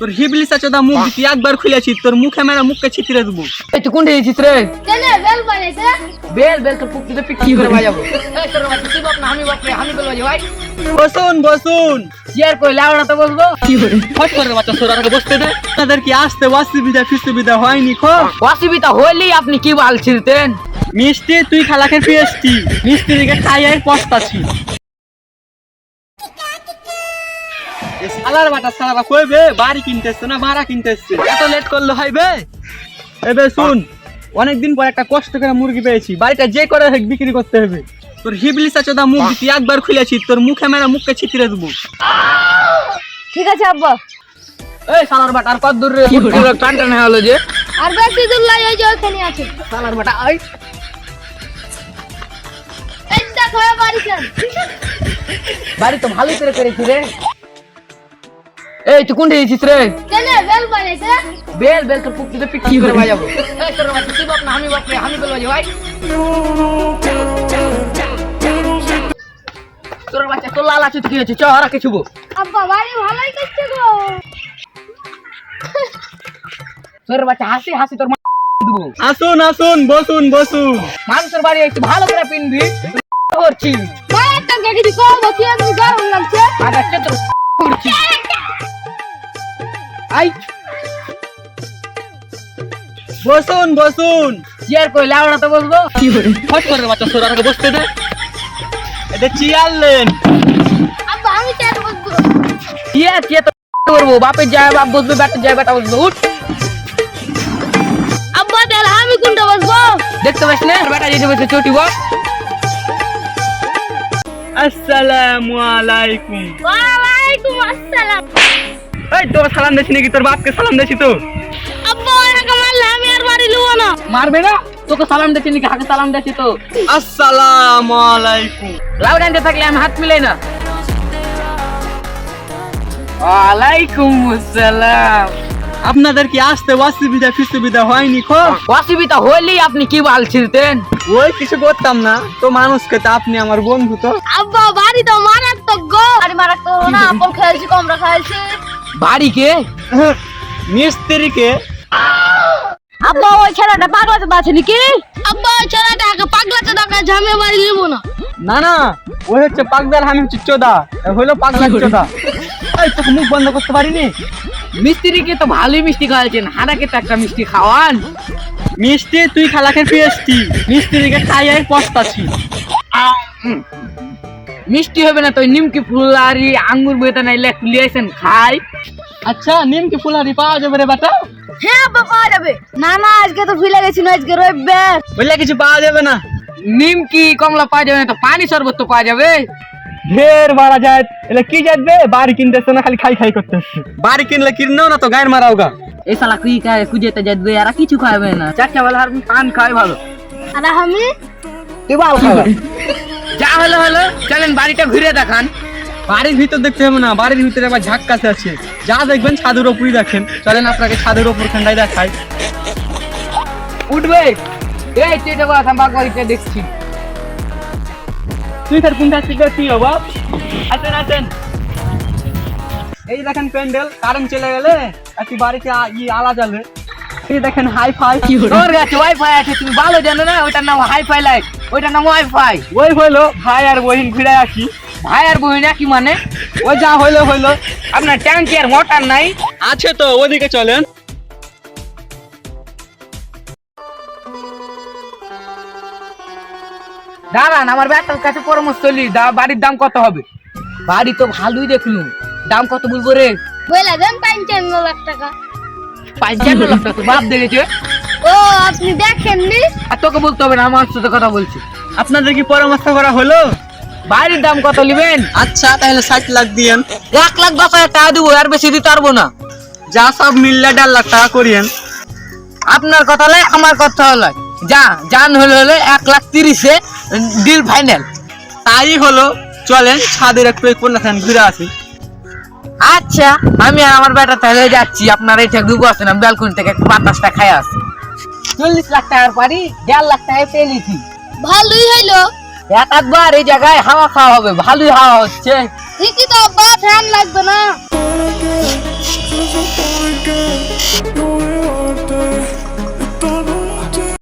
তোর হিবলি চাচা মুখ দিতে একবার খুলেছি তোর মুখে মেরা মুখকে ছিটিয়ে দেবো। এই তুই কোন দিয়েছিস রে? কেন বেল বাজাইছে? বেল তো পুক দিতে পিটি করে বাজাবো। এই তোর বাচ্চা তুই বাপ না আমি বাপ রে, আমি বেল বাজাই ভাই। বসুন চেয়ার কই লাউড়া তো বসবো। ফট করে বাচ্চা সোরাকে বসতে দে। তাদের কি আসতে অসুবিধা ফিসুবিধা হয়নি খো? অসুবিধা হইলেই আপনি কি বাল ছিলতেন? মিষ্টি তুই খালাকে পেয়েছি, মিস্ত্রিকে খাইয়াই পস্তাছি। সালার বাটা সালারা কইবে বাড়ি কিনতেছে না ভাড়া কিনতেছে, এত লেট করলে হইবে? এবে শুন, অনেকদিন পর একটা কষ্ট করে মুরগি পেয়েছি, বাড়িটা যে করে হোক বিক্রি করতে হবে। তোর হিবলি চাচা মুখ দিতে একবার খুলেছি তোর মুখে মেরা মুখকে ছিটিয়ে দেবো। ঠিক আছে আব্বা। এই সালার বাটা আর কত দূর রে? টান টান হলো যে। আর বেশি দূর লাই ওই যে ওখানে আছে। সালার বাটা আই এই দেখো বাড়িতে। বাড়ি তো ভালোই করে করেছি রে। এই তুই কোন দিয়েছিস রে? কেন বেল বাজাইছে? বেল তো পুক দিতে পিটি করে বাজাবো। এই তোর বাচ্চা তুই বাপ না আমি বাপ রে, আমি বেল বাজাই ভাই। তোর বাচ্চা তো লাল আছে কি হয়েছে? চ আর কিছু বো। আব্বা বাড়ি ভালোই করছে গো। তোর বাচ্চা হাসি তোর দেবো। আসুন বসুন। মানুষের বাড়ি একটু ভালো করে পিনবি করছি। মায়েরটা দেখি দি কো বসি আমি গরম লাগছে। আটা চত্র করছি। আই বসুন। চেয়ার কই লাউড়া তো বসবো। ফট করে বাচ্চা সোরাকে বসতে দে। এটা চেয়ার লেন। আব্বা আমি চেয়ার বসবো। চেয়ার তো করবো, বাপের যায় বাপ বসবে, বেটার যায় বেটা বসবে। উঠ আব্বা তাহলে আমি কোনটা বসবো? দেখতে পাস না বেটা যেতে বসে চটি বস। আসসালামু আলাইকুম। ওয়ালাইকুম আসসালাম। এই তোর সালাম দিছি নাকি? তোর বাপকে সালাম দিছি তো। আব্বা ওনাকে মারলে আমি আর বাড়ি লুবো না। মারবে না? তোকে সালাম দিচ্ছি নাকি? হাকে সালাম দিচ্ছি তো। আসসালামু আলাইকুম। লাউড আনতে থাকলে আমি হাত মিলাই না। ওয়ালাইকুম আসসালাম। আপনাদের কি আসতে অসুবিধা ফিসুবিধা হয়নি খো? অসুবিধা হইলেই আপনি কি বাল ছিলতেন? ওই কিছু করতাম না তো, মানুষকে তো আপনি আমার বন্ধু তো। আব্বা বাড়ি তো মারাত্মক গো। বাড়ি মারাত্মক না, আপন খেয়েছি কমরা খাইছি। বাড়ি কে? মিস্ত্রিকে। আব্বা ওই ছেলেটা পাগলা চোদা আছে নাকি? আব্বা ওই ছেলেটা পাগলা চোদা কাজ আমি বাড়ি লিবো না। না ওই হচ্ছে পাগদার, আমি হচ্ছে চোদা, হইলো পাগলা চোদা। এই তোকে মুখ বন্ধ করতে পারিনি? মিস্ত্রিকে তো ভালোই মিষ্টি খাওয়াচ্ছেন, হারাকে তো একটা মিষ্টি খাওয়ান। মিষ্টি তুই খালাকে পেয়েছি, মিস্ত্রিকে খাইয়াই পস্তাছি। মিষ্টি হবে না তো নিমকি ফুলারি আঙ্গুর বেতা নাইলে একটু লিয়েছেন খাই। আচ্ছা নিমকি ফুলারি পাওয়া যাবে রে বেটা? হ্যাঁ আব্বা পাওয়া যাবে। না আজকে তো ভুলে গেছি না, আজকে রবিবার। বললে কিছু পাওয়া যাবে না? নিমকি কমলা পাওয়া যাবে না তো পানি শরবত তো পাওয়া যাবে। ঢের মারা যায় এলে কি যাবে? বাড়ি কিনতেছে না, খালি খাই করতেছে। বাড়ি কিনলে কিনেও না তো গায়ের মারাও গা। এই শালা কি খায় খুঁজেতে যাবে আর কিছু খাবে না, চারটা বেলা আর পান খাই ভালো। আর আমি তুই ভালো খাবে। যা হলো চলেন বাড়িটা ঘুরে দেখান। বাড়ির ভিতর দেখতে হবে না, বাড়ির ভিতরে একবার ঝাক্কাছে আছে, যা দেখবেন ছাদের ওপরই দেখেন। চলেন আপনাকে ছাদের ওপর খান্ডাই দেখাই। উঠবে এই তুই এটা বলা বাঘ বাড়িটা দেখছি। তুই তার কোনটা থেকে কি হবো? আসেন এই দেখেন প্যান্ডেল, কারেন্ট চলে গেলে একটি বাড়িতে আলা জ্বলে। এই দেখেন হাইফাই। তোর কাছে ওয়াইফাই আছে, তুমি ভালো জানো না? ওইটার নাম হাইফাই লাইট, ওইটার নাম ওয়াইফাই। ওই হইলো ভাই আর বহিন ঘুরে আসি। ভাই আর বহিন কি মানে? ওই যা হইলো আপনার ট্যাঙ্কি আর মোটর নাই? আছে তো, ওদিকে চলেন। দাঁড়ান আমার ব্যাটার কাছে পরামর্শ চলি। বাড়ির দাম কত হবে? বাড়ি তো ভালোই দেখলুম, দাম কত বলবো রে? বলে দেন ৫৫ লাখ টাকা। ৫৫ লাখ টাকা বাপ দেখেছে? ও আপনি দেখেননি? আর তোকে বলতে হবে না, আমার সাথে কথা বলছি। আপনাদের কি পরামর্শ করা হলো? বাড়ির দাম কত নেবেন? আচ্ছা তাহলে ৬০ লাখ দিয়েন। ১,১০,০০০ টাকা দেবো, আর বেশি দিতে পারবো না। যা সব মিললে ১.৫ লাখ টাকা করিয়েন। আপনার কথা হলে আমার কথা হলো, জান হলে ১,৩০,০০০ ডিল ফাইনাল। তাই হলো, চলেন ছাদের একটু কোনখান ঘুরে আসি। আচ্ছা আমি আর আমার বেটা তাহলে যাচ্ছি, আপনার এই ঠেক ডুবো আসেন, আমি ব্যালকনি থেকে একটু বাতাসটা খাই আসি। ৪০ লাখ টাকার পারি ১.৫ লাখ টাকায় পেয়ে নিছি। ভালোই হইলো। একবার এই জায়গায় হাওয়া খাওয়া হবে, ভালোই হাওয়া হচ্ছে। ঠিকই তো আব্বা, ফ্যান লাগবে না। again. No way.